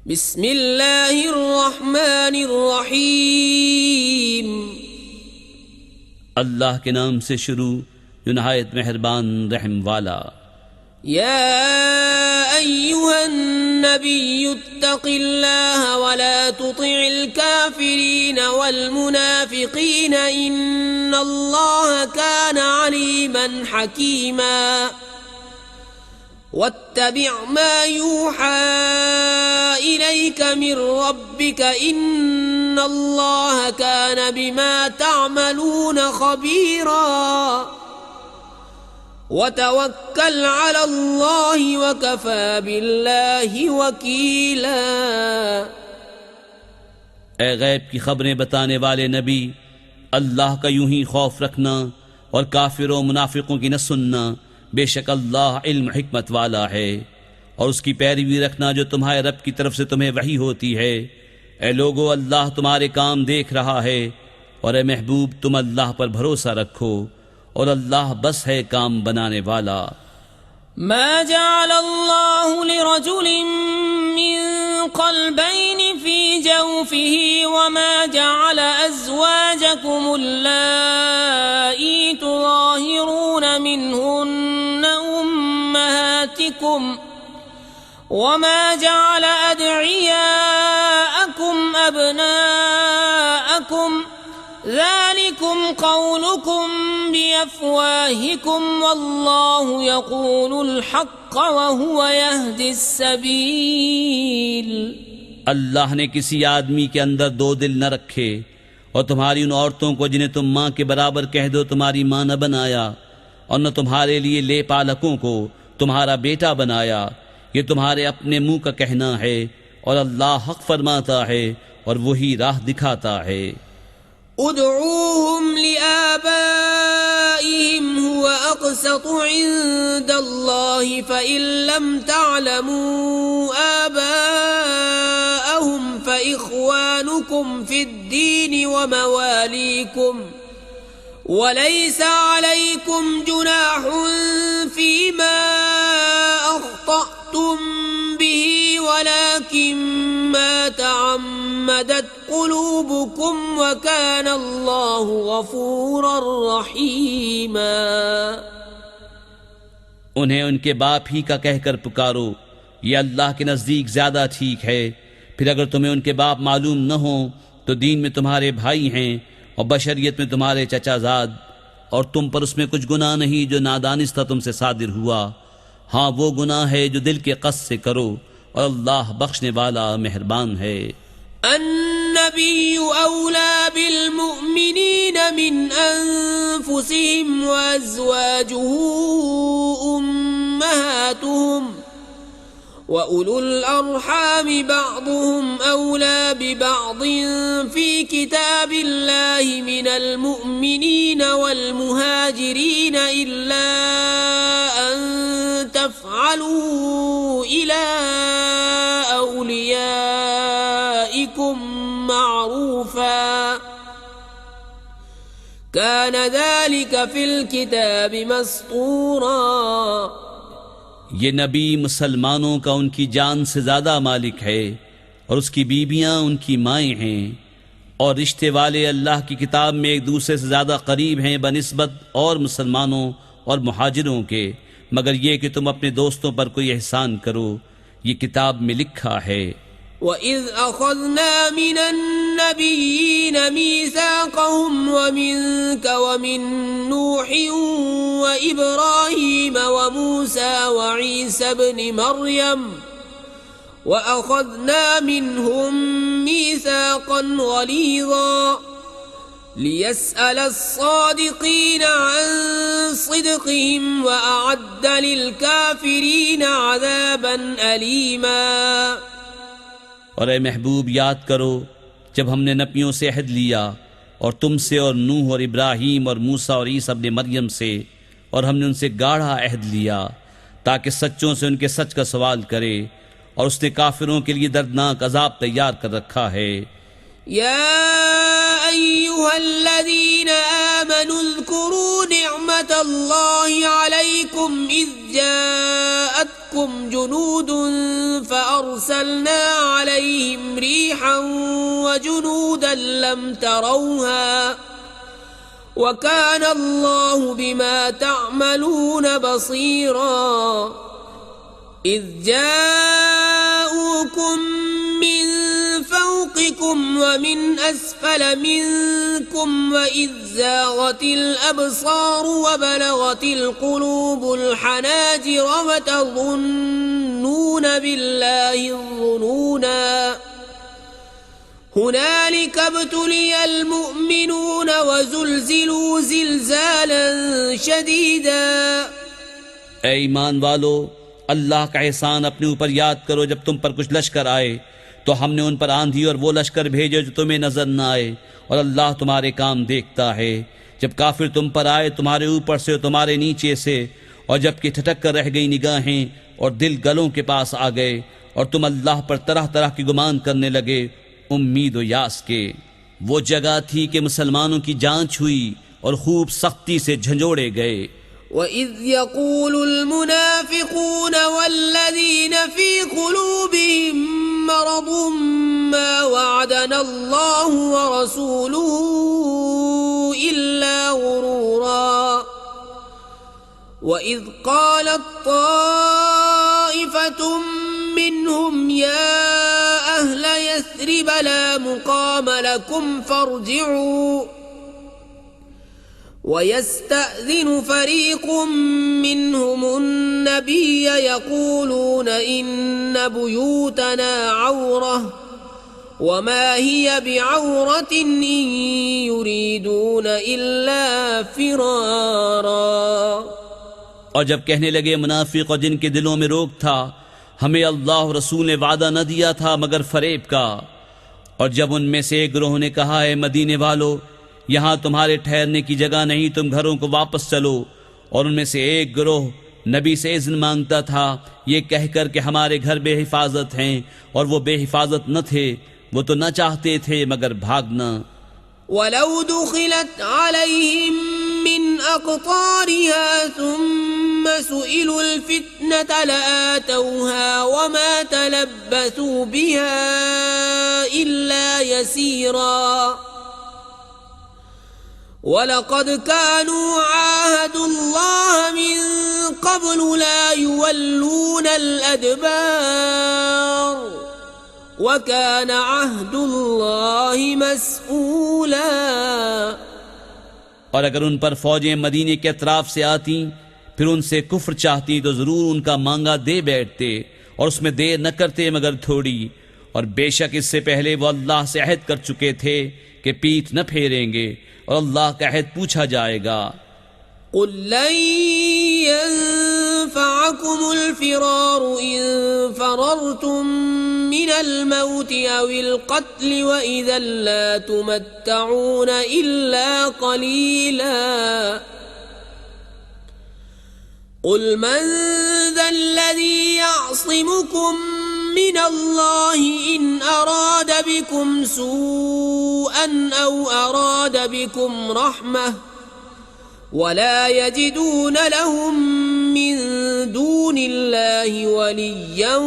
बिस्मिल्लाहिर्रहमानिर्रहीम। अल्लाह के नाम से शुरू जो नहायत मेहरबान रहम वाला। या अय्युहन नबियुत्तक़िल्लाह वला तुतिइल काफिरीन वल मुनाफिकीन इन्नल्लाह कान अलीमन हकीमा। वत्तबि' मा यूहा इलैक मिर रब्बिक इन्नल्लाह कान बिमा तअमलून खबीरा। वतवक्कल अलल्लाहि वकफा बिल्लाहि वकीला। ए गैब की खबरें बताने वाले नबी, अल्लाह का यूं ही खौफ रखना और काफिरों मुनाफिकों की न सुनना। बेशक अल्लाह इल्म हिकमत वाला है। और उसकी पैरवी रखना जो तुम्हारे रब की तरफ से तुम्हें वही होती है। ए लोगो, अल्लाह तुम्हारे काम देख रहा है। और ए महबूब, तुम अल्लाह पर भरोसा रखो और अल्लाह बस है काम बनाने वाला। मा जअलल्लाहु लिरजुलिन मिन क़ल्बैनि फी जौफिही वमा जअल अज़वाजकुमुल्लाती तुज़ाहिरून मिनहुन्न उम्महातिकुम वमा जअल अदइयाअकुम अबनाअकुम ज़ालिकुम क़ौलुकुम बिअफ़वाहिकुम वल्लाहु यक़ूलुल हक़्क़ वहुव यहदिस सबील। अल्लाह ने किसी आदमी के अंदर दो दिल न रखे और तुम्हारी उन औरतों को जिन्हें तुम माँ के बराबर कह दो तुम्हारी माँ न बनाया, और न तुम्हारे लिए ले पालकों को तुम्हारा बेटा बनाया। ये तुम्हारे अपने मुंह का कहना है और अल्लाह हक फरमाता है और वही राह दिखाता है। उदऊहुम लिआबाइहिम हुव अक़सतु इंदल्लाहि फ़इन लम तअलमू आबाअहुम फ़इख़्वानुकुम फ़िद्दीन व मवालीकुम वलैसा अलैकुम जुनाहुन फ़ीमा अख़्तअतुम बिही वलाकिन मा तअम्मदत क़ुलूबुकुम व कान अल्लाहु गफ़ूरर रहीमा। उन्हें उनके बाप ही का कहकर पुकारो, ये अल्लाह के नज़दीक ज़्यादा ठीक है। फिर अगर तुम्हें उनके बाप मालूम न हो तो दीन में तुम्हारे भाई हैं और बशरियत में तुम्हारे चचाजाद, और तुम पर उसमें कुछ गुनाह नहीं जो नादानिस्ता तुमसे सादिर हुआ। हाँ, वो गुनाह है जो दिल के कस्द से करो, और अल्लाह बख्शने वाला मेहरबान है। अन्नबिय्यु औला बिलमुअ्मिनीन मिन अनफुसिहिम व अज़वाजुहु उम्महातुहुम व उलुल अर्हामि बअदुहुम औला बिबअदिन फी किताबिल्लाहि मिनल मुअ्मिनीन वल मुहाजिरीन इल्ला अन तफ़अलू इला औलियाइकुम मारूफा कान ज़ालिका फ़िल किताबि मस्तूरा। ये नबी मुसलमानों का उनकी जान से ज़्यादा मालिक है और उसकी बीबियां उनकी माएँ हैं, और रिश्ते वाले अल्लाह की किताब में एक दूसरे से ज़्यादा करीब हैं बनिस्बत और मुसलमानों और मुहाजिरों के, मगर ये कि तुम अपने दोस्तों पर कोई एहसान करो, ये किताब में लिखा है। वइज़ अख़ज़ना मिनन नबिय्यीन मीसाक़हुम व मिनक व मिन नूहिन व इब्राहीम व मूसा व ईसा इब्न मर्यम व अख़ज़ना मिनहुम मीसाक़न ग़लीज़ा लियस्अल अस्सादिक़ीन अन सिद्क़िहिम व अअद्द लिलकाफ़िरीन अज़ाबन अलीमा। और ए महबूब, याद करो जब हमने नबियों से अहद लिया और तुमसे और नूह और इब्राहीम और मूसा और ईसा इब्न मरियम से, और हमने उनसे गाढ़ा अहद लिया ताकि सच्चों से उनके सच का सवाल करे, और उसने काफिरों के लिए दर्दनाक अजाब तैयार कर रखा है। या अय्युहल्लज़ीन आमनू उज़्कुरू निअमतल्लाहि अलैकुम इज़ जाअतकुम جاءتكم جنود فأرسلنا عليهم ريحا وجنودا لم تروها وكان الله بما تعملون بصيرا إذ جاءوكم من فوقكم ومن أسفل منكم وإذ زاغت الأبصار وبلغت القلوب الحناجر وتظنون بالله الظنونا هنالك ابتلي المؤمنون وزلزلوا زلزالا شديدا ऐ ईमान वालो, अल्लाह का एहसान अपने ऊपर याद करो। जब तुम पर कुछ लश्कर आए तो हमने उन पर आंधी और वो लश्कर भेजे जो तुम्हें नजर न आए, और अल्लाह तुम्हारे काम देखता है। जब काफिर तुम पर आए तुम्हारे ऊपर से और तुम्हारे नीचे से, और जबकि ठटक कर रह गई निगाहें और दिल गलों के पास आ गए, और तुम अल्लाह पर तरह तरह की गुमान करने लगे उम्मीद और यास के। वो जगह थी कि मुसलमानों की जांच हुई और खूब सख्ती से झंझोड़े गए। وَإِذْ يَقُولُ الْمُنَافِقُونَ وَالَّذِينَ فِي قُلُوبِهِم مَّرَضٌ مَّا وَعَدَنَا اللَّهُ وَرَسُولُهُ إِلَّا غُرُورًا وَإِذْ قَالَت طَّائِفَةٌ مِّنْهُمْ يَا أَهْلَ يَثْرِبَ لَا مُقَامَ لَكُمْ فَارْجِعُوا ويستأذن فريق منهم النبي يقولون إن بيوتنا عورة وما هي بعورة إن يريدون إلا فرارا। और जब कहने लगे मुनाफिक और जिनके दिलों में रोग था, हमें अल्लाह और रसूल ने वादा न दिया था मगर फरेब का। और जब उनमें से एक गिरोह ने कहा है मदीने वालों, यहाँ तुम्हारे ठहरने की जगह नहीं, तुम घरों को वापस चलो। और उनमें से एक गिरोह नबी से इज़्न मांगता था ये कहकर कि हमारे घर बेहिफाजत हैं, और वो बेहिफाजत न थे, वो तो न चाहते थे मगर भागना। वलौ दुखिलत अलैहिम मिन अक़तारिहा सुम्म सुइलुल फित्नत लआतौहा वमा तलब्बसू बिहा इल्ला यसीरा वलक़द कानू आहदुल्लाह मिन क़ब्लु ला युवल्लूनल अदबार वकान अहदुल्लाहि मस्ऊला। और अगर उन पर फौजें मदीने के अतराफ से आती फिर उनसे कुफ्र चाहती तो जरूर उनका मांगा दे बैठते, और उसमें देर न करते मगर थोड़ी। और बेशक इससे पहले वो अल्लाह से अहद कर चुके थे कि पीठ न फेरेंगे, और अल्लाह का अहद पूछा जाएगा। क़ुल लन यन्फ़अकुमुल फ़िरारु इन फ़ररतुम मिनल मौति अविल क़त्लि व इज़न ला तुमत्तऊन इल्ला क़लीला। क़ुल मन ज़ल्लज़ी यअसिमुकुम मिनल्लाहि इन अराद बिकुम सूअन औ अराद बिकुम रहमह वला यजिदून लहुम मिन दूनिल्लाहि वलिय्यन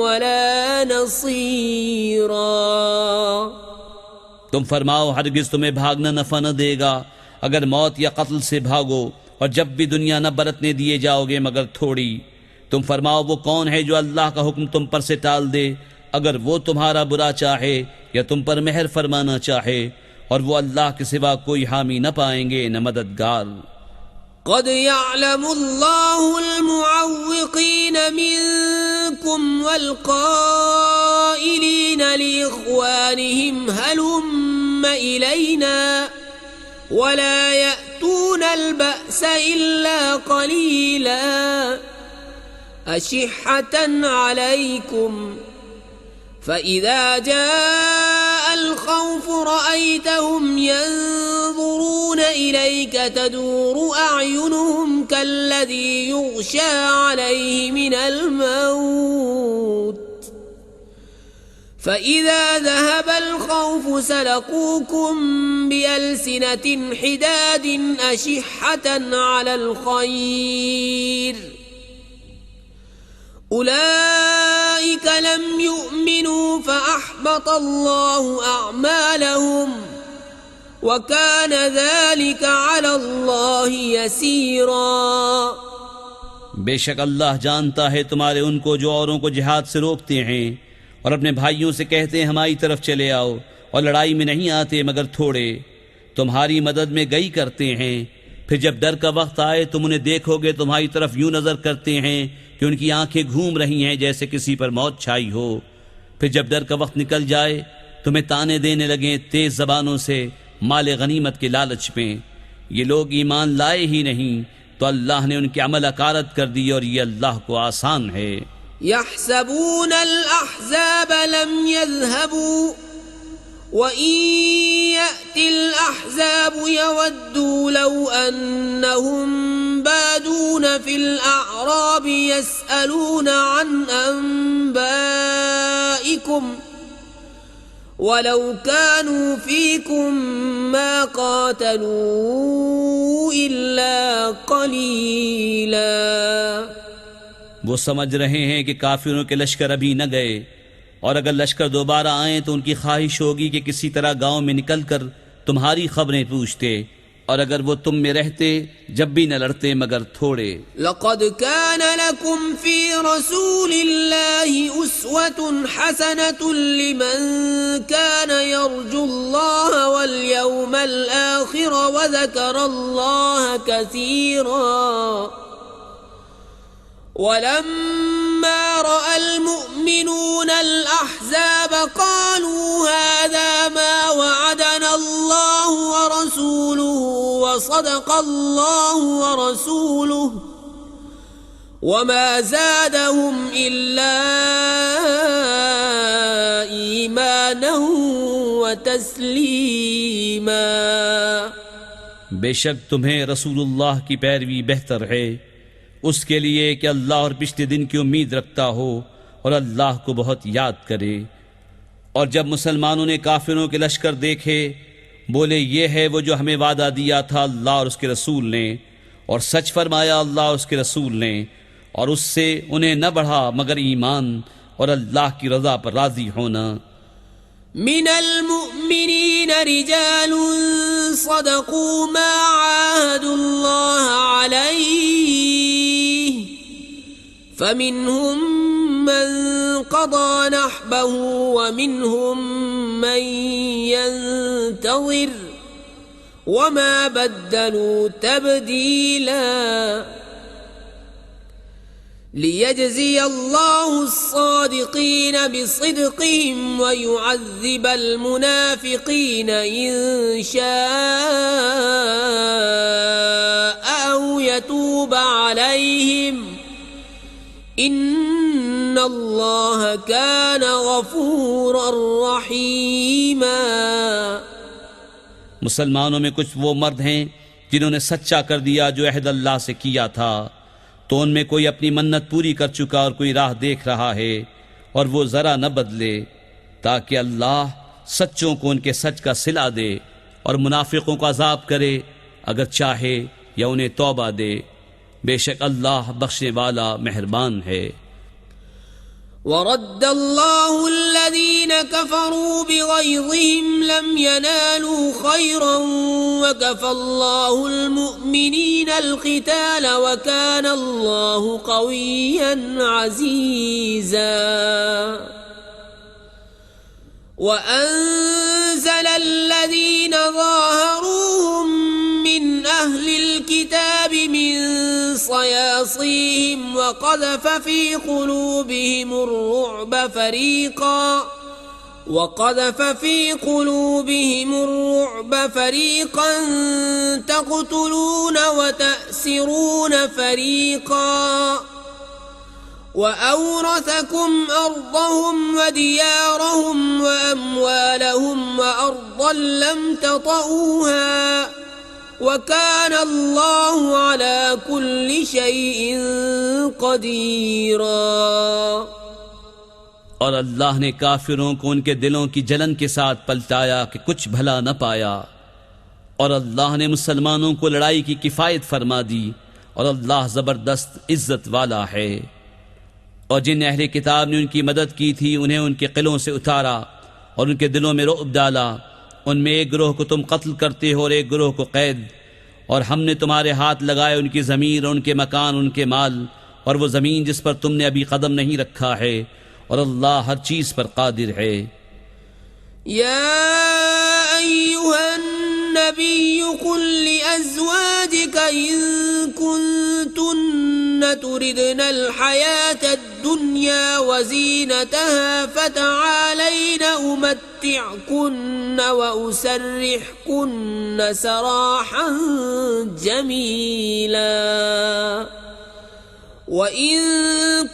वला नसीरा। तुम फरमाओ हरगिज तुम्हें भागना नफा न देगा अगर मौत या कत्ल से भागो, और जब भी दुनिया न बरतने दिए जाओगे मगर थोड़ी। तुम फरमाओ वो कौन है जो अल्लाह का हुक्म तुम पर से टाल दे, अगर वो तुम्हारा बुरा चाहे या तुम पर मेहर फरमाना चाहे, और वो अल्लाह के सिवा कोई हामी न पाएंगे न मददगार। क़द यअलमुल्लाहुल मुअव्विक़ीन मिनकुम वल क़ाइलीन लिइख़वानिहिम हलुम्म इलैना वला यअतूनल बअस इल्ला क़लीला अशिह्हतन अलैकुम फ़इज़ा जाअल ख़ौफ़ रअयतहुम यंज़ुरून इलैक तदूरु अअयुनुहुम कल्लज़ी युग़शा अलैहि मिनल मौत फ़इज़ा ज़हबल ख़ौफ़ सलक़ूकुम बिअल्सिनतिन हिदादिन अशिह्हतन अलल ख़ैर उलाइक लम युमिनू फअहबत अल्लाहु अअमालहुम व कान ज़ालिका अला अल्लाहि यसीरा। बेशक अल्लाह जानता है तुम्हारे उनको जो औरों को जिहाद से रोकते हैं और अपने भाइयों से कहते हैं हमारी तरफ चले आओ, और लड़ाई में नहीं आते मगर थोड़े, तुम्हारी मदद में गई करते हैं। फिर जब डर का वक्त आए तुम उन्हें देखोगे तुम्हारी तरफ यूं नजर करते हैं कि उनकी आंखें घूम रही हैं जैसे किसी पर मौत छाई हो। फिर जब डर का वक्त निकल जाए तुम्हें ताने देने लगे तेज जबानों से माले गनीमत के लालच में। ये लोग ईमान लाए ही नहीं तो अल्लाह ने उनके अमल अकारत कर दी, और ये अल्लाह को आसान है। यहसबून अल अहज़ाब लम यज़हबू व इन यअतिल अहज़ाब यवद्दू लौ अन्नहुम बादून फिल अअराब यसअलून अन अंबाइकुम वलौ कानू फीकुम मा क़ातलू इल्ला क़लीला। वो समझ रहे हैं कि काफिरों के लश्कर अभी न गए, और अगर लश्कर दोबारा आए तो उनकी ख्वाहिश होगी कि किसी तरह गांव में निकलकर तुम्हारी खबरें पूछते, और अगर वो तुम में रहते जब भी न लड़ते मगर थोड़े। लक़द कान लकुम फी रसूलिल्लाहि उस्वतुन हसनतुन लिमन कान यर्जुल्लाह वल यौमल आखिर व ज़करल्लाह कसीरा। वलम्मा रअल मुअमिनून अल अहज़ाब क़ालू हाज़ा मा वअदना अल्लाहु व रसूलुहु व सदक़ल्लाहु व रसूलुहु वमा ज़ादहुम इल्ला ईमानन व तस्लीमा। बेशक तुम्हें रसूलुल्लाह की पैरवी बेहतर है उसके लिए कि अल्लाह और पिछले दिन की उम्मीद रखता हो और अल्लाह को बहुत याद करे। और जब मुसलमानों ने काफिरों के लश्कर देखे बोले ये है वो जो हमें वादा दिया था अल्लाह और उसके रसूल ने, और सच फरमाया अल्लाह और उसके रसूल ने, और उससे उन्हें न बढ़ा मगर ईमान और अल्लाह की रजा पर राजी होना। मिनल मुअमिनीन रिजालुन सदक़ू मा आहादुल्लाह अलैहि फमिनहुम मन क़ज़ा नहबहु व मिनहुम मन यंतज़िर वमा बद्दलू तब्दीला। लियजज़िय अल्लाहु अस्सादिक़ीन बिसिदक़िहिम व युअज़्ज़िबल मुनाफ़िक़ीन इन शाअ औ यतूब अलैहिम इन्नल्लाह कान गफ़ूरर रहीमा। मुसलमानों में कुछ वो मर्द हैं जिन्होंने सच्चा कर दिया जो अहद अल्लाह से किया था, तो उनमें कोई अपनी मन्नत पूरी कर चुका और कोई राह देख रहा है, और वो जरा न बदले ताकि अल्लाह सच्चों को उनके सच का सिला दे और मुनाफिकों को अजाब करे अगर चाहे या उन्हें तौबा दे। बेशक अल्लाह बख्शने वाला मेहरबान है। वरद्दल्लाहु अल्लज़ीन कफ़रू बिग़ैज़िहिम लम यनालू खैरन व कफ़ल्लाहुल मुअमिनीनल क़िताल व कानल्लाहु क़विय्यन अज़ीज़ा। व अंज़लल लज़ीन ज़ाहरूहुम मिन अहलिल किताबि मिन सयासीहिम व क़ज़फ़ फ़ी क़ुलूबिहिम अर्रुअब फ़रीक़न तक़्तुलून व तअसिरून फ़रीक़ा व औरथकुम अर्दहुम व दियारहुम व अम्वालहुम व अर्दन लम ततऊहा व कान अल्लाहु अला कुल्लि शैइन क़दीरा। और अल्लाह ने काफिरों को उनके दिलों की जलन के साथ पलटाया कि कुछ भला न पाया, और अल्लाह ने मुसलमानों को लड़ाई की किफ़ायत फरमा दी, और अल्लाह ज़बरदस्त इज्जत वाला है। और जिन अहले किताब ने उनकी मदद की थी उन्हें उनके किलों से उतारा और उनके दिलों में रुअब डाला। उनमें एक गिरोह को तुम कत्ल करते हो और एक गिरोह को कैद, और हमने तुम्हारे हाथ लगाए उनकी ज़मीन और उनके मकान, उनके माल और वो ज़मीन जिस पर तुमने अभी कदम नहीं रखा है, और अल्लाह हर चीज़ पर कादिर है। या अय्युहन नबी कुल लिअज़वाजिका इन कुन्तुन्न तुरिदनल हयातद दुनिया व ज़ीनतहा फ़तआलैन उमत्तिअकुन्न व उसर्रिहकुन्न सराहन जमीला व इन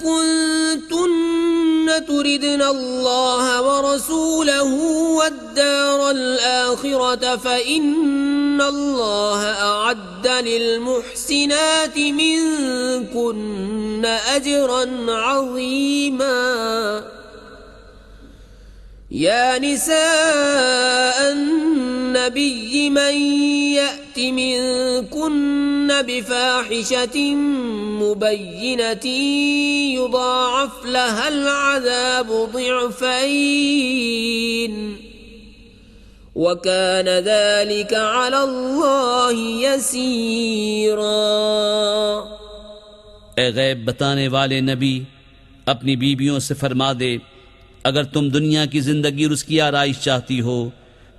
कुन्तुन्न तुरिदन अल्लाह व रसूलहु वद्दारल आखिरत फ़इन्न अल्लाह अअद्द लिलमुहसिनाति मिनकुन्न अजरन अज़ीमा। या निसाअन नबी मन यअति मिनकुन्न बिफाहिशतिन मुबय्यिनतिन युदाअफ लहल अज़ाबु ज़िअफ़ैन व कान ज़ालिका अलल्लाहि यसीरा। ए गैब बताने वाले नबी, अपनी बीवियों से फरमा दे, अगर तुम दुनिया की जिंदगी और उसकी आराइश चाहती हो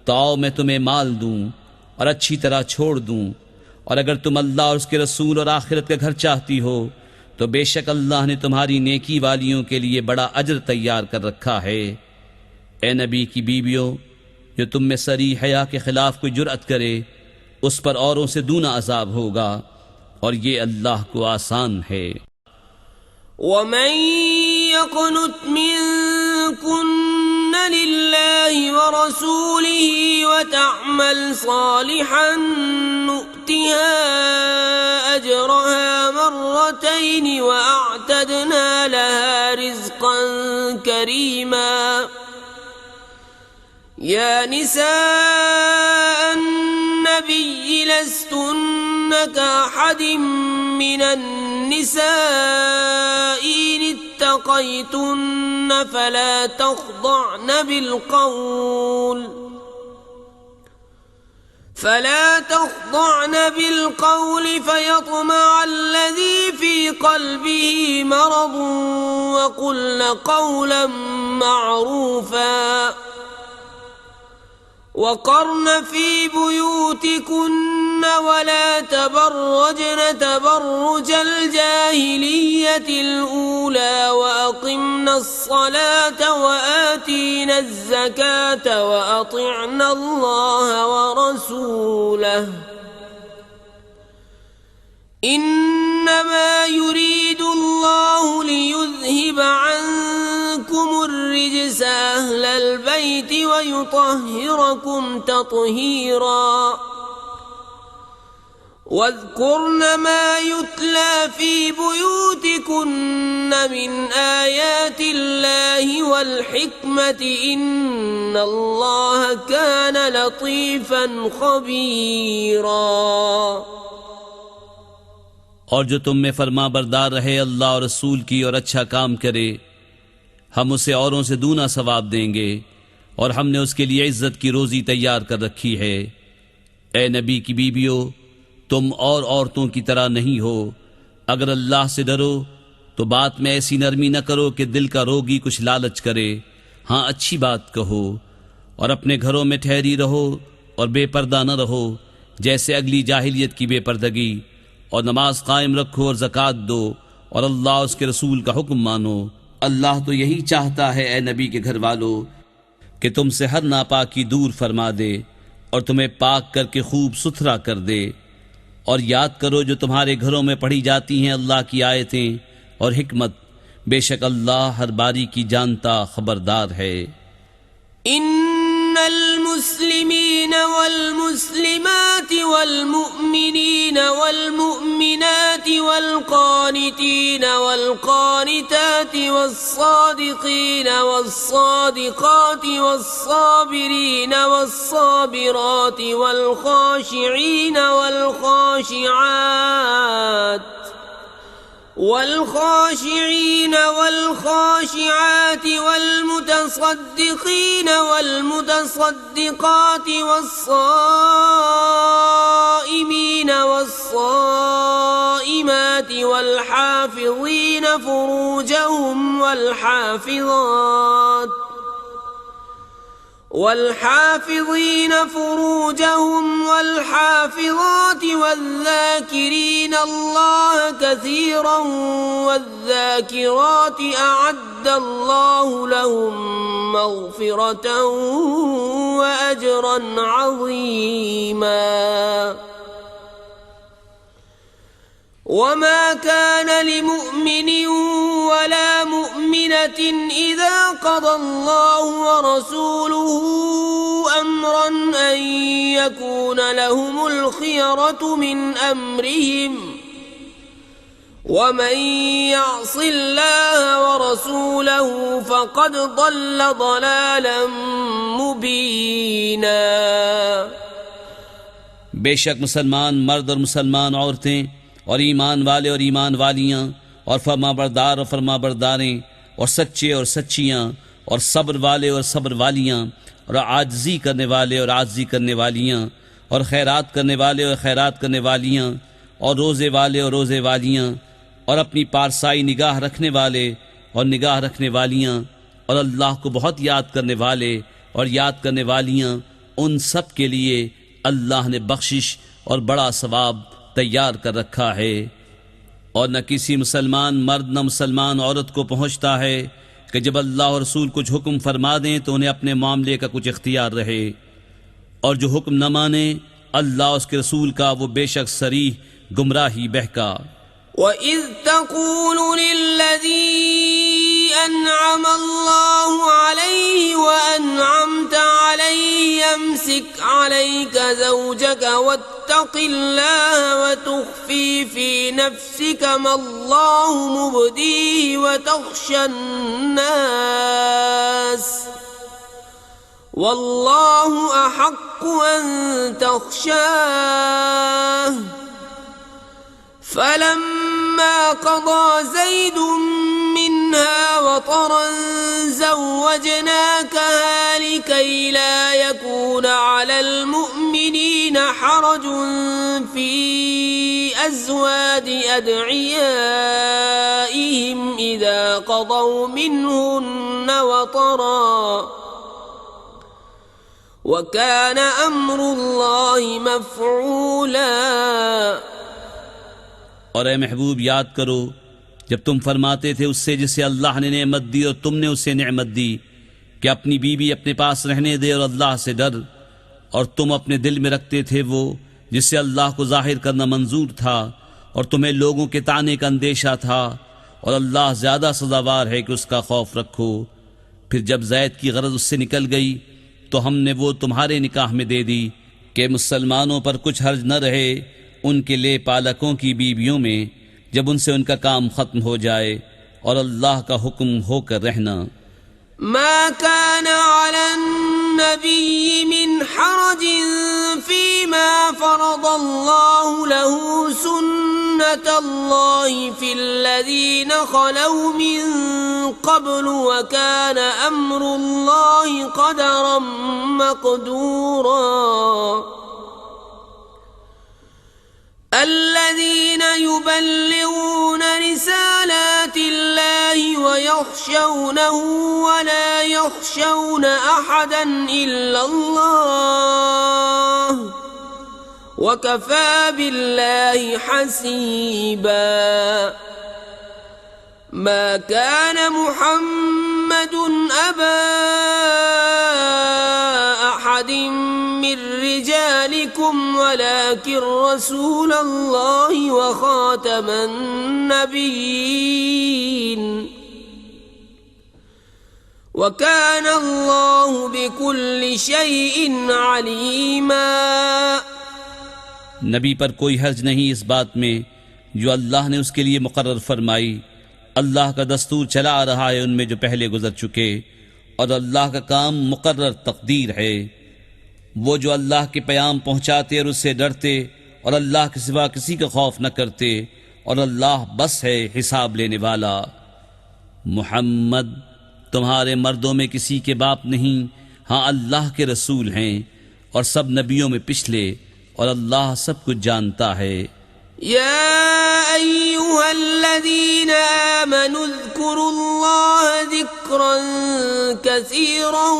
तो आओ मैं तुम्हें माल दूं और अच्छी तरह छोड़ दूं, और अगर तुम अल्लाह और उसके रसूल और आखिरत का घर चाहती हो तो बेशक अल्लाह ने तुम्हारी नेकी वालियों के लिए बड़ा अजर तैयार कर रखा है। ए नबी की बीवियों, जो तुम में सरी हया के खिलाफ कोई जुर्अत करे उस पर औरों से दूना अजाब होगा, और ये अल्लाह को आसान है। वमन यक़नुत मिनकुन्न लिल्लाहि व रसूलिही व तअमल सालिहन नुअतिहा अजरहा मर्रतैन व अअतदना लहा रिज़्क़न करीमा। या निसाअन नबी लस्तुन्न कअहदिम मिनन निसाइ इन इत्तक़ैतुन्न फला तख़ضعन बिलक़ौल फ़यत्मअ अल्लज़ी फ़ी क़ल्बिही मरद वक़ुल्न क़ौलन मअरूफ़ा वक़र्न फ़ी बुयूतिकुन्न वला तबर्रजन तबर्रुजल जाहिलिय्यतिल ऊला वअक़िम्न अस्सलात वआतीन अज़्ज़कात वअतिअन अल्लाह वरसूलह इन्नमा युरीदुल्लाहु लियुज़हिब अन्कुमुर रिज्स अह्लल बैति वयुतह्हिरकुम तत्हीरा। वज़्कुर्न मा युत्ला फ़ी बुयूतिकुन्न मिन आयातिल्लाहि वल हिक्मति इन्नल्लाह कान लतीफ़न ख़बीरा। और जो तुम में फरमा बरदार रहे अल्लाह और रसूल की और अच्छा काम करे, हम उसे औरों से दूना सवाब देंगे, और हमने उसके लिए इज्जत की रोजी तैयार कर रखी है। ए नबी की बीबियों, तुम और औरतों की तरह नहीं हो। अगर अल्लाह से डरो तो बात में ऐसी नरमी न करो कि दिल का रोगी कुछ लालच करे। हाँ, अच्छी बात कहो और अपने घरों में ठहरी रहो और बेपर्दा न रहो जैसे अगली जाहिलियत की बेपर्दगी, और नमाज कायम रखो और ज़कात दो और अल्लाह उसके रसूल का हुक्म मानो। अल्लाह तो यही चाहता है ए नबी के घर वालों कि तुमसे हर नापाकी दूर फरमा दे और तुम्हें पाक करके खूब सुथरा कर दे। और याद करो जो तुम्हारे घरों में पढ़ी जाती हैं अल्लाह की आयतें और हिकमत, बेशक अल्लाह हर बारी की जानता खबरदार है। इन्नल मुस्लिमीन वल मुस्लिमाति वल मुअमिनीन वल मुअमिनाति वल क़ानितीन वल क़ानिताति वस सादिक़ीन वस सादिक़ाति वस साबिरीन वस साबिराति वल ख़ाशिईन वल ख़ाशिआत والخاشعين والخاشعات والمتصدقين والمتصدقات والصائمين والصائمات والحافظين فروجهم والحافظات والذاكرين الله كثيرا والذاكرات أعد الله لهم مغفرة وأجرا عظيما وما كان لمؤمن ولا مؤمنة إذا قضى الله ورسوله أمرا أن يكون لهم الخيرة من أمرهم ومن يعص الله ورسوله فقد ضل ضلالا مبينا बेशक मुसलमान मर्द और मुसलमान औरतें और ईमान वाले और ईमान वालियाँ और फरमाबरदार और फरमाबरदारें और सच्चे और सच्चियाँ और सब्र वाले और सब्र वालियाँ और आजिज़ी करने वाले और आजिज़ी करने वालियाँ और खैरात करने वाले और खैरात करने वालियाँ और रोज़े वाले और रोज़े वालियाँ और अपनी पारसाई निगाह रखने वाले और निगाह रखने वालियाँ और अल्लाह को बहुत याद करने वाले और याद करने वालियाँ, उन सब के लिए अल्लाह ने बख्शिश और बड़ा सवाब तैयार कर रखा है। और न किसी मुसलमान मर्द न मुसलमान औरत को पहुँचता है कि जब अल्लाह और रसूल कुछ हुक्म फरमा दें तो उन्हें अपने मामले का कुछ इख्तियार रहे, और जो हुक्म न माने अल्लाह उसके रसूल का वो बेशक सरीह गुमराही बहका। وَإِذْ تَقُولُ لِلَّذِي أَنْعَمَ اللَّهُ عَلَيْهِ وَأَنْعَمْتَ عَلَيْهِ أَمْسِكْ عَلَيْكَ زَوْجَكَ وَاتَّقِ اللَّهَ وَتُخْفِي فِي نَفْسِكَ مَا اللَّهُ مُبْدِيهِ وَتَخْشَى النَّاسَ وَاللَّهُ أَحَقُّ أَن تَخْشَاهُ فلما قضى زيد منها وطرا زوجناكها لكي لا يكون على المؤمنين حرج في أزواج أدعيائهم إذا قضوا منهن وطرا وكان أمر الله مفعولا। और ए महबूब याद करो जब तुम फरमाते थे उससे जिसे अल्लाह ने नेमत दी और तुमने उसे नेमत दी कि अपनी बीवी अपने पास रहने दे और अल्लाह से डर, और तुम अपने दिल में रखते थे वो जिससे अल्लाह को जाहिर करना मंजूर था और तुम्हें लोगों के ताने का अंदेशा था, और अल्लाह ज़्यादा सज़ावार है कि उसका खौफ रखो। फिर जब ज़ैद की गरज उससे निकल गई तो हमने वो तुम्हारे निकाह में दे दी कि मुसलमानों पर कुछ हर्ज न रहे उनके लिए पालकों की बीवियों में जब उनसे उनका काम खत्म हो जाए, और अल्लाह का हुक्म होकर रहना। मा कान अला नबी मिन हरज फीमा फरदल्लाहु लहु सुन्नतल्लाहि फिल्लज़ीन खलौ मिन क़ब्लु व कान अम्रुल्लाहि क़दरन मक़दूरा। الذين يبلغون رسالات الله ويخشونه ولا يخشون أحدا إلا الله وكفى بالله حسيبا. ما كان محمد أبا أحد من رجالكم ولكن رسول الله وخاتم النبيين وكان الله بكل شيء عليما. नबी पर कोई हर्ज नहीं इस बात में जो अल्लाह ने उसके लिए मुकर्रर फरमाई। अल्लाह का दस्तूर चला आ रहा है उनमें जो पहले गुजर चुके, और अल्लाह का काम मुकर्रर तकदीर है। वो जो अल्लाह के प्याम पहुँचाते और उससे डरते और अल्लाह के सिवा किसी का खौफ न करते और अल्लाह बस है हिसाब लेने वाला। मुहम्मद तुम्हारे मर्दों में किसी के बाप नहीं, हाँ अल्लाह के रसूल हैं और सब नबियों में पिछले, और अल्लाह सब कुछ जानता है। या अय्युहल्लज़ीना आमनू ज़्कुरुल्लाह ज़िक्रन कसीरन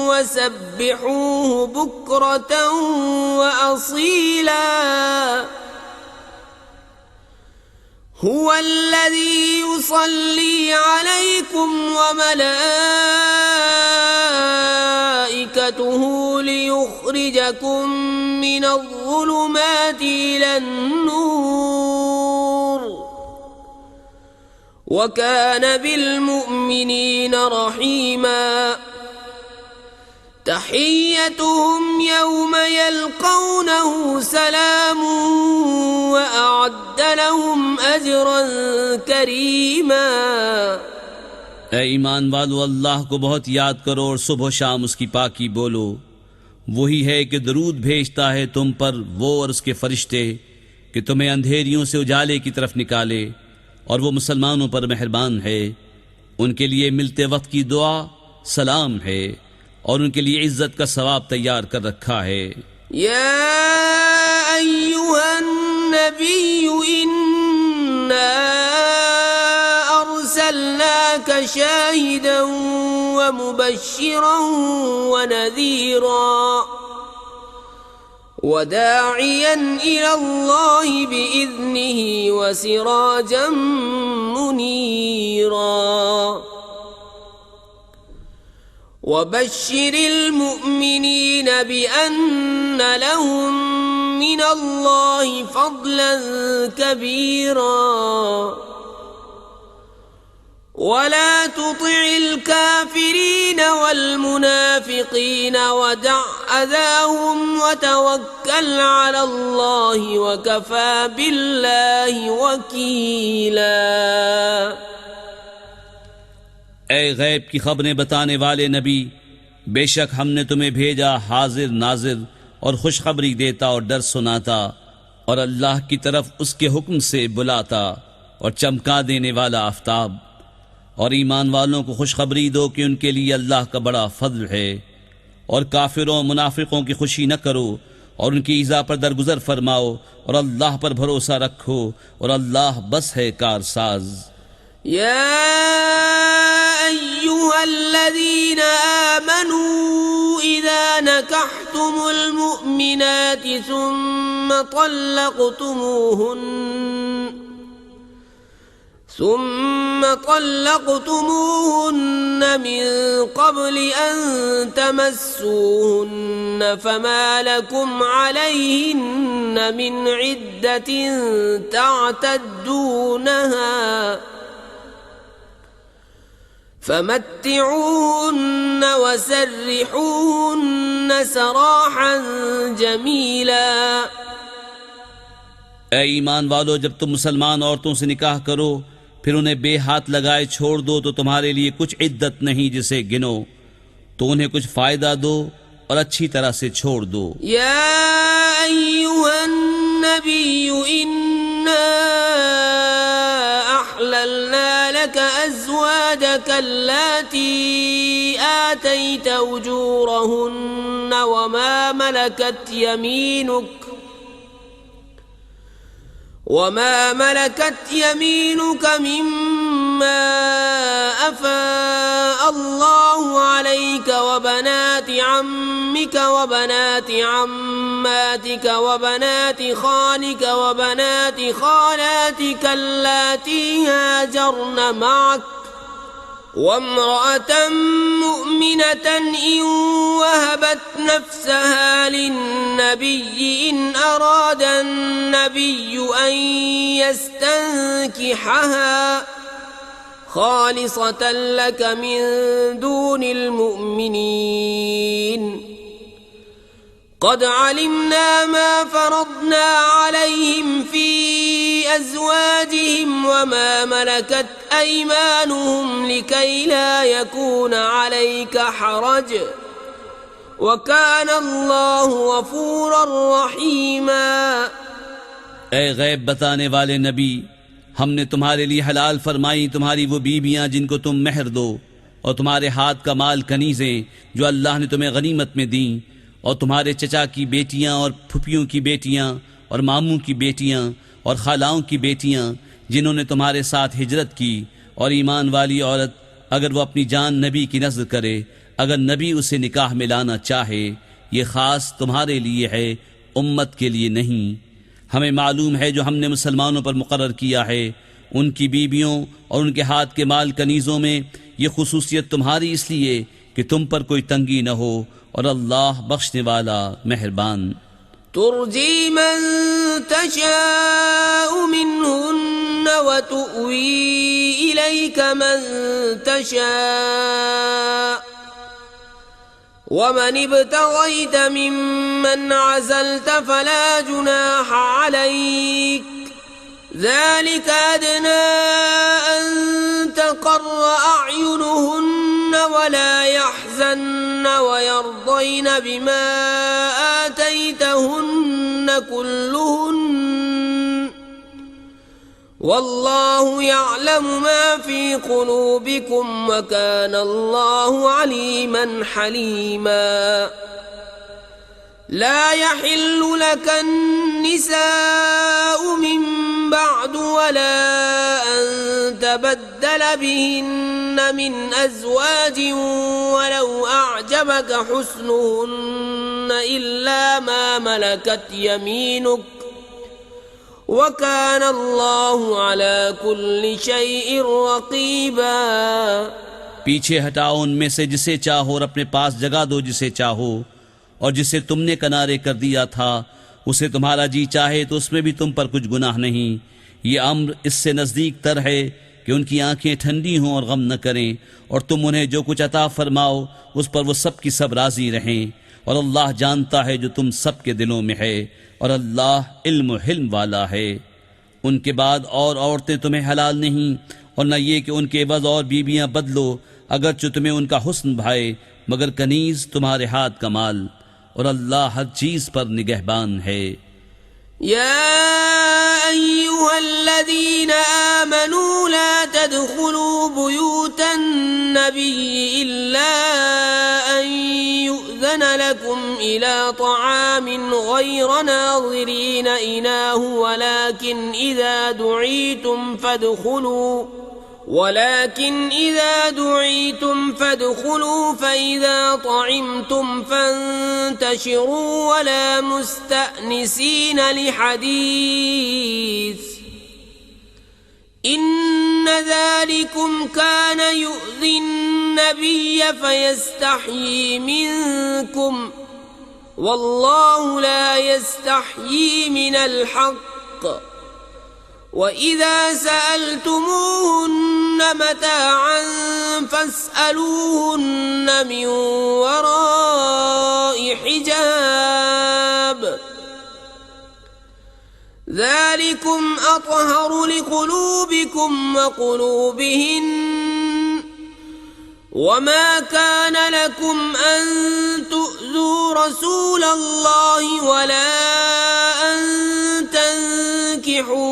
वसब्बिहूहु बुक्रतन व असीला। हुवल्लज़ी युसल्ली अलैकुम व मलाइकतुहु लियुख़रिजकुम मिनज़्ज़ुलुमाति इलन्नूर व कान बिल्मुअ्मिनीन रहीमा। तहिय्यतुहुम यौम यल्क़ौनहु सलामुन व अअद्द लहुम अजरन करीमा। ए ईमान वालो, अल्लाह को बहुत याद करो और सुबह शाम उसकी पाकी बोलो। वही है कि दरूद भेजता है तुम पर वो और उसके फरिश्ते कि तुम्हें अंधेरियों से उजाले की तरफ निकाले, और वो मुसलमानों पर मेहरबान है। उनके लिए मिलते वक्त की दुआ सलाम है, और उनके लिए इज्जत का सवाब तैयार कर रखा है। या अय्युहन नबिय्यु इन्ना अर्सलनाका शाहिदन व मुबश्शिरन व नज़ीरा व दाइयन इलल्लाहि बिइज़निहि व सिराजन मुनीरा। वबश्शिरिल मुअ्मिनीन बिअन्न लहुम मिनल्लाहि फ़ज़लन कबीरा। वला तुतिइल काफ़िरीन वल मुनाफ़िक़ीन वदअ अज़ाहुम वतवक्कल अलल्लाहि वकफ़ा बिल्लाहि वकीला। ए गैब की खबरें बताने वाले नबी, बेशक हमने तुम्हें भेजा हाजिर नाजिर और खुशखबरी देता और डर सुनाता, और अल्लाह की तरफ उसके हुक्म से बुलाता और चमका देने वाला आफताब। और ईमान वालों को खुशखबरी दो कि उनके लिए अल्लाह का बड़ा फضل है। और काफिरों मुनाफिकों की खुशी न करो और उनकी ईज़ा पर दरगुजर फरमाओ, और अल्लाह पर भरोसा रखो, और अल्लाह बस है कारसाज। या अय्युहल्लज़ीना आमनू इज़ा नकहतुमुल मुअ्मिनाति सुम्मा طلقتموهن من قبل أن تمسوهن فما لكم عليهن من عدة تعتدونها فمتعوهن وسرحوهن سراحا جميلا। ऐ ईमान वालो, जब तुम मुसलमान औरतों से निकाह करो फिर उन्हें बेहाथ लगाए छोड़ दो तो तुम्हारे लिए कुछ इद्दत नहीं जिसे गिनो, तो उन्हें कुछ फायदा दो और अच्छी तरह से छोड़ दो। या अय्युहन नबिय्यु इन्ना अहललना लक अज़वाजक अल्लाती आतैत उजूरहुन्न वमा मलकत यमीनुक मिम्मा अफ़ा अल्लाहु अलैक व बनाति अम्मिक व बनाति अम्मातिक व बनाति खालिक व बनाति खालातिक अल्लाती हाजरन मअक वम्रअतन मुअमिनतन इन वहबत नफ्सहा लिन्नबिय्यि इन अरादा अन्नबिय्यु अन यस्तंकिहहा खालिसतन लक मिन दूनिल मुअमिनीन क़द अलिमना मा फ़रदना अलैहिम फ़ी अज़वाजिहिम वमा मलकत अयमानुहुम लिकै ला यकून अलैक हरज वकान अल्लाहु गफूरर रहीमा। ए गैब बताने वाले नबी, हमने तुम्हारे लिए हलाल फरमाई तुम्हारी वो बीबियां जिनको तुम मेहर दो, और तुम्हारे हाथ का माल कनीजें जो अल्लाह ने तुम्हें गनीमत में दी, और तुम्हारे चचा की बेटियां और फुफियों की बेटियां और मामू की बेटियां और खालाओं की बेटियां जिन्होंने तुम्हारे साथ हिजरत की, और ईमान वाली औरत अगर वो अपनी जान नबी की नज़र करे, अगर नबी उसे निकाह में लाना चाहे, ये ख़ास तुम्हारे लिए है, उम्मत के लिए नहीं। हमें मालूम है जो हमने मुसलमानों पर मुकर्रर किया है, उनकी बीबियों और उनके हाथ के माल कनीज़ों में ये खुसूसियत तुम्हारी इसलिए कि तुम पर कोई तंगी न हो, और अल्लाह बख्शने वाला मेहरबान। तुर्जी मन तशाउ मिनहुन्न व तुवी इलैका मन तशा वमन इब्तगैत मिम्मन अज़लत फला जुनाह अलैक ज़ालिक अदना अन तक़र्र अअयुनुहुन्न वला यहज़न्न वयरज़ैन बिमा आतैतहुन्न कुल्लुहुन्न वल्लाहु यअलमु मा फी क़ुलूबिकुम व काना अल्लाहु अलीमन हलीमा। ला यहिल्लु लका अन्निसाउ मिन बअद वला अन तबद्दल बिहिन्न मिन अज़वाजिन वलौ अअजबक हुस्नुहुन्न इल्ला मा मलकत यमीनुक वकान अल्लाहु अला कुल्लि शैइन रक़ीबा। पीछे हटाओ उनमें से जिसे चाहो और अपने पास जगा दो जिसे चाहो, और जिसे तुमने किनारे कर दिया था उसे तुम्हारा जी चाहे तो उसमें भी तुम पर कुछ गुनाह नहीं। ये अम्र इससे नज़दीक तर है कि उनकी आंखें ठंडी हों और गम न करें, और तुम उन्हें जो कुछ अता फरमाओ उस पर वो सब की सब राजी रहें, और अल्लाह जानता है जो तुम सब के दिलों में है, और अल्लाह इल्म हिल्म वाला है। उनके बाद और औरतें तुम्हें हलाल नहीं, और न ये कि उनके एवज़ और बीबियां बदलो अगरचो तुम्हें उनका हुस्न भाए, मगर कनीज तुम्हारे हाथ का माल, और अल्लाह हर चीज पर निगहबान है। या अय्युहल्लज़ीना आमनू ला तदखुलू बुयूतन नबिय्यि इल्ला अन युअज़न लकुम इला तआमिन गैर नाज़िरीन इनाहु वलाकिन इज़ा दुईतुम फदखुलू फ़इज़ा तअमतुम फंतशिरू वला मुस्तअनिसीन लिहदीस इन्न ज़ालिकुम कान युअज़ि नबिय्य फ़यस्तहयी मिनकुम वल्लाहु ला यस्तहयी मिनल हक़्क़ वइज़ा सअलतुमूहुन्न मताअन फ़स्अलूहुन्न मिन वराइ हिजाब ज़ालिकुम अत्हरु लिक़ुलूबिकुम व क़ुलूबिहिन्न वमा कान लकुम अन तुअ्ज़ू रसूलल्लाहि वला अन तंकिहू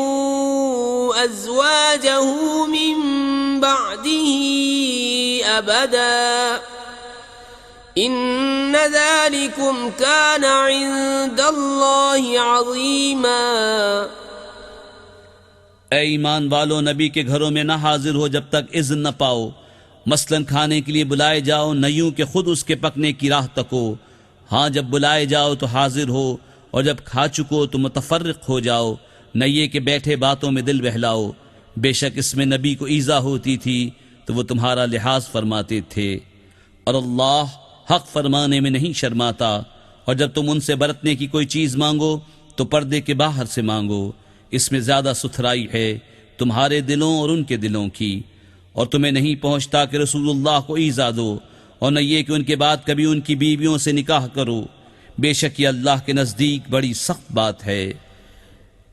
अज़वाजहू मिन बअदिही अबदा इन्न ज़ालिकुम कान इंदल्लाहि अज़ीमा। ऐ ईमान वालो, नबी के घरों में न हाजिर हो जब तक इज़्न न पाओ। मसलन खाने के लिए बुलाए जाओ, न यूं कि खुद उसके पकने की राह तको। हाँ, जब बुलाए जाओ तो हाजिर हो, और जब खा चुको तो मुतफर्रिक हो जाओ। न ये कि बैठे बातों में दिल बहलाओ। बेशक इसमें नबी को ईज़ा होती थी तो वो तुम्हारा लिहाज फरमाते थे, और अल्लाह हक फरमाने में नहीं शर्माता। और जब तुम उनसे बरतने की कोई चीज़ मांगो तो पर्दे के बाहर से मांगो, इसमें ज़्यादा सुथराई है तुम्हारे दिलों और उनके दिलों की। और तुम्हें नहीं पहुँचता कि रसूलुल्लाह को ईज़ा दो, और न ये कि उनके बाद कभी उनकी बीवियों से निकाह करो। बेशक ये अल्लाह के नज़दीक बड़ी सख्त बात है।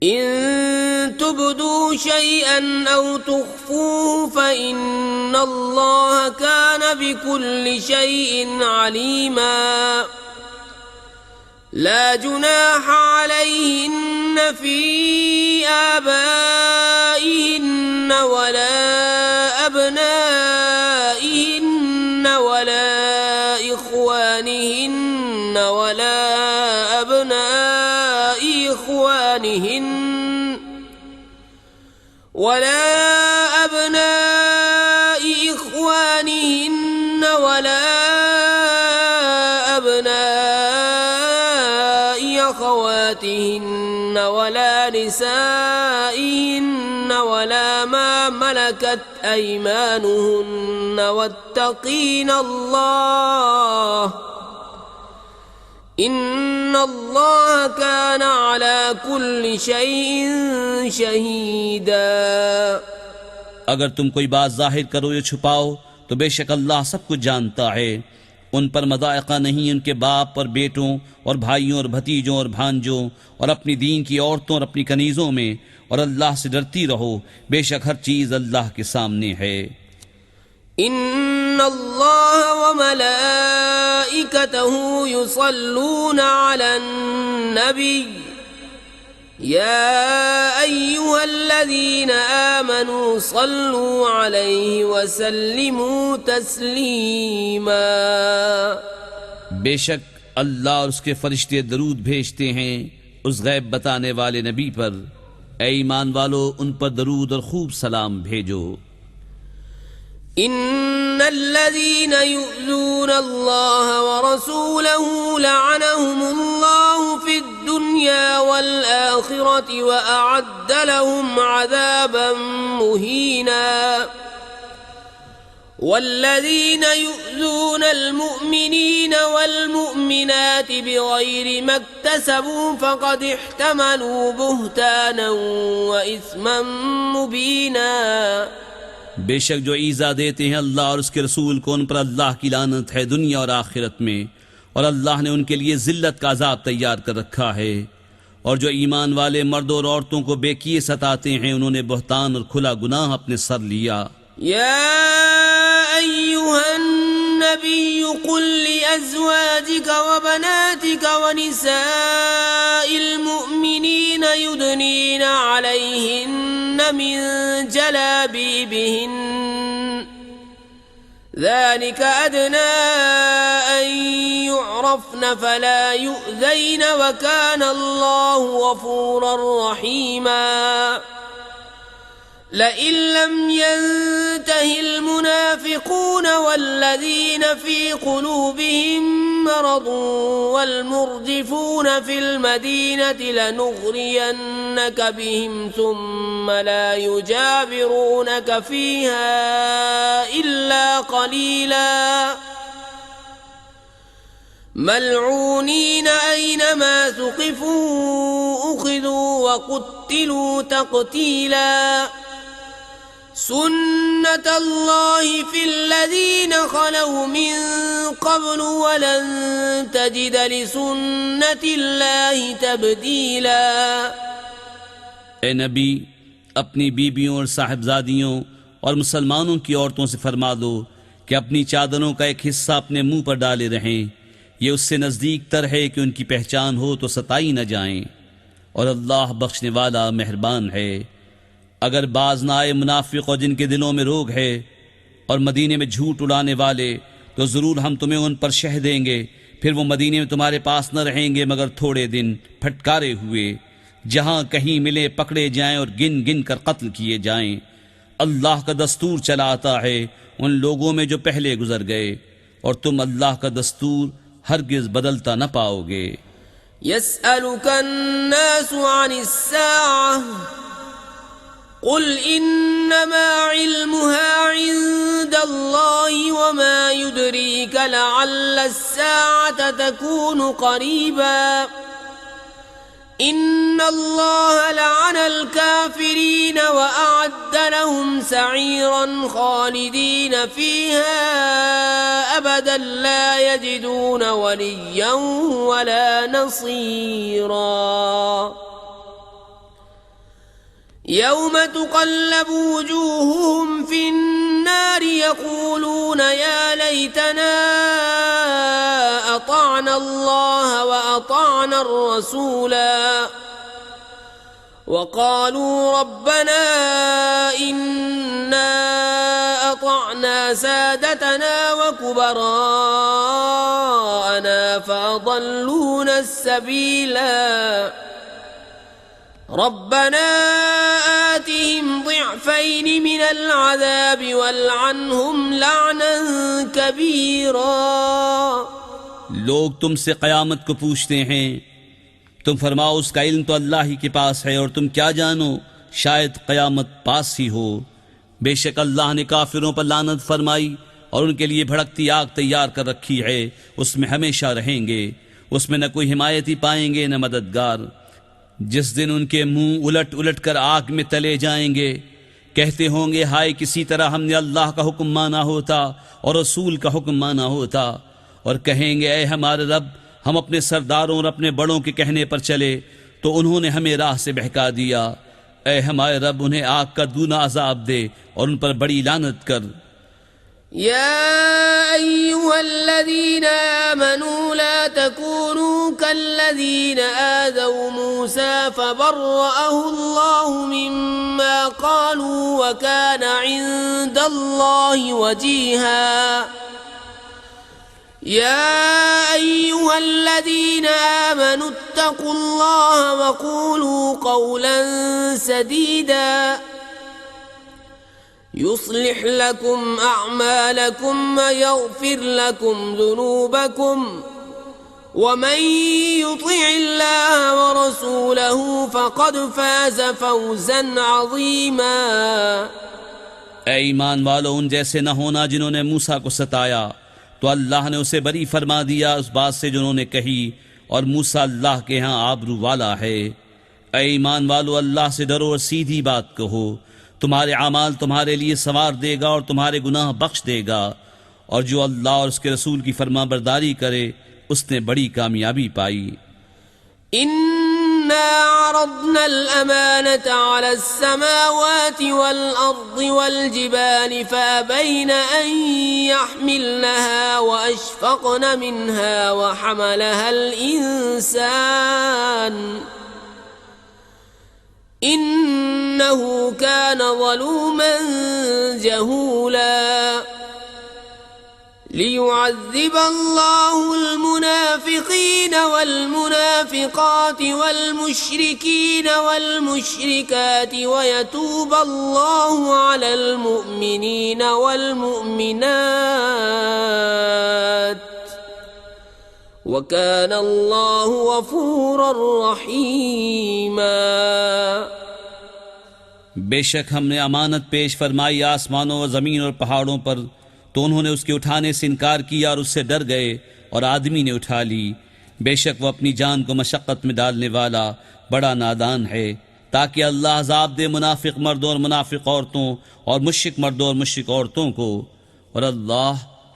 इन तुबदू शैअन औ तुख्फूहु फ़इन्नल्लाह कान बिकुल्लि शैइन अलीमा। ला जुनाह अलैहिन्न في آبائهن ولا أبنائهن ولا إخوانهن ولا أبناء إخوانهن ولا أبناء أخواتهن ولا نسائهن ولا ما ملكت أيمانهن واتقين الله إن الله كان على كل شيء شهيدا। अगर तुम कोई बात जाहिर करो या छुपाओ तो बेशक अल्लाह सब कुछ जानता है। उन पर मदायका नहीं उनके बाप और बेटों और भाइयों और भतीजों और भांजों और अपनी दीन की औरतों और अपनी कनीजों में, और अल्लाह से डरती रहो, बेशक हर चीज अल्लाह के सामने है। इन्नल्लाह व मलाइकतहु युसल्लूना अलन नबी या अय्युहल्लज़ीना आमनू सल्लू अलैहि व सल्लिमू तस्लीमा। बेशक अल्लाह और उसके फरिश्ते दरूद भेजते हैं उस गैब बताने वाले नबी पर। ऐ ईमान वालो, उन पर दरूद और खूब सलाम भेजो। इन्नल्लज़ीना युज़ूना अल्लाह व रसूलहु लअनहुमुल्लाहु फिद दुनिया वल आखिरति व अअद्द लहुम अज़ाबन मुहीना। वल्लज़ीना युज़ूना अल-मुअ्मिनीना वल-मुअ्मिनाति बिग़ैरि मक्तसबू फ़क़द इह्तमलू बुहतानन व इस्मन मुबीना। बेशक जो ईज़ा देते हैं अल्लाह और उसके रसूल को, उन पर अल्लाह की लानत है दुनिया और आखिरत में, और अल्लाह ने उनके लिए जिल्लत का अज़ाब तैयार कर रखा है। और जो ईमान वाले मर्दों और औरतों को बेकिए सताते हैं, उन्होंने बहतान और खुला गुनाह अपने सर लिया। या अय्युहन नबिय्यु कुल लिअज़वाजिका व बनातिका व निसाइल मुअ्मिनीना युदनीना अलैहिन्न मिन जलाबिबिहिन ذلك أدنى أن يعرفن فلا يؤذين وكان الله غفورا رحيما। لئن لم ينته المنافقون والذين في قلوبهم مرض والمرجفون في المدينة لنغرينك بهم ثم لا يجاورونك فيها إلا قليلا ملعونين أينما ثقفوا أخذوا وقتلوا تقتيلا سنة الله في الذين خلوا من قبل ولن تجد لسنة الله تبديلا۔ ए नबी, अपनी बीबियों और साहिबजादियों और मुसलमानों की औरतों से फरमा दो कि अपनी चादरों का एक हिस्सा अपने मुंह पर डाले रहें। ये उससे नज़दीक तर है कि उनकी पहचान हो तो सताई न जाएं, और अल्लाह बख्शने वाला मेहरबान है। अगर बाज ना आए मुनाफिक और जिनके दिलों में रोग है और मदीने में झूठ उड़ाने वाले, तो ज़रूर हम तुम्हें उन पर शह देंगे, फिर वो मदीने में तुम्हारे पास न रहेंगे मगर थोड़े दिन, फटकारे हुए। जहाँ कहीं मिले पकड़े जाएं और गिन गिन कर कत्ल किए जाएं। अल्लाह का दस्तूर चला आता है उन लोगों में जो पहले गुजर गए, और तुम अल्लाह का दस्तूर हरगिज बदलता न पाओगे। यसअलुका अन्नासु अनिस्साअह कुल इन्नमा इल्मुहा इंदल्लाहि वमा युद्रीका लअल्ला अस्साअता तकूनु करीबा इन्नल्लाह लअनल काफिरीन व अअद्द लहुम सईरन खालिदीन फीहा अबदन ला यजिदून वलिय्यन वला नसीरा। यौम तुक़ल्लबु वुजूहुहुम फिन्नार यक़ूलून या लैतना अताअना अल्लाह व अताअना अर्रसूला وقالوا ربنا إنا أطعنا سادتنا وكبراءنا فأضلونا السبيلا ربنا آتهم ضعفين من العذاب والعنهم لعنا كبيرا। लोग तुमसे क़यामत को पूछते हैं, तुम फरमाओ उसका इल्म तो अल्लाह ही के पास है और तुम क्या जानो, शायद क़यामत पास ही हो। बेशक अल्लाह ने काफिरों पर लानत फरमाई और उनके लिए भड़कती आग तैयार कर रखी है, उसमें हमेशा रहेंगे, उसमें न कोई हिमायती पाएंगे न मददगार। जिस दिन उनके मुंह उलट उलट कर आग में तले जाएंगे, कहते होंगे हाय किसी तरह हमने अल्लाह का हुक्म माना होता और रसूल का हुक्म माना होता, और कहेंगे ऐ हमारे रब, हम अपने सरदारों और अपने बड़ों के कहने पर चले तो उन्होंने हमें राह से बहका दिया। ऐ हमारे रब, उन्हें आग का दूना अजाब दे और उन पर बड़ी लानत कर। या अय्युहल्लज़ीना आमनू ला तकूनू कल्लज़ीना आज़ौ मूसा फबर्रअहु अल्लाहु मिम्मा क़ालू व काना इंदल्लाहि वजीहा। या अय्युहल्लज़ीना आमनू इत्तक़ुल्लाह व क़ूलू क़ौलन सदीदा युस्लिह लकुम अअमालकुम व यग़फिर लकुम ज़ुनूबकुम व मन युतिइल्लाह व रसूलहु फ़क़द फ़ाज़ फ़ौज़न अज़ीमा। ऐ ईमान वालों, उन जैसे न होना जिन्होंने मूसा को सताया, तो अल्लाह ने उसे बरी फरमा दिया उस बात से जो उन्होंने कही, और मूसा अल्लाह के यहाँ आबरू वाला है। ऐ ईमान वालों, अल्लाह से डरो और सीधी बात कहो, तुम्हारे अमाल तुम्हारे लिए संवार देगा और तुम्हारे गुनाह बख्श देगा, और जो अल्लाह और उसके रसूल की फरमाबरदारी करे उसने बड़ी कामयाबी पाई। इन्ना अरदना अल-अमानता अला अस्समावाति वल अर्दि वल जिबालि फअबैना अन यहमिलनहा व अशफक़न मिनहा व हमलहा अल-इंसान इन्नहु कान ज़लूमन जहूला। लियुअज़्ज़िब अल्लाहु अल-मुनाफ़िक़ीन वल-मुनाफ़िक़ाति वल-मुश्रिकीन वल-मुश्रिकाति व यतूब अल्लाहु अलल मुअ्मिनीन वल-मुअ्मिनात व कान अल्लाहु गफ़ूरर रहीमा। बेशक हमने अमानत पेश फरमाई आसमानों और ज़मीन और पहाड़ों पर, तो उन्होंने उसके उठाने से इनकार किया और उससे डर गए, और आदमी ने उठा ली। बेशक वह अपनी जान को मशक्क़त में डालने वाला बड़ा नादान है, ताकि अल्लाह अज़ाब दे मुनाफिक मर्दों और मुनाफिक औरतों और मुश्रिक मर्दों और मुश्रिक औरतों को, और अल्लाह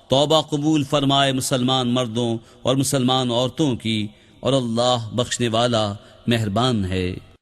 तौबा कबूल फरमाए मुसलमान मर्दों और मुसलमान औरतों की, और अल्लाह बख्शने वाला मेहरबान है।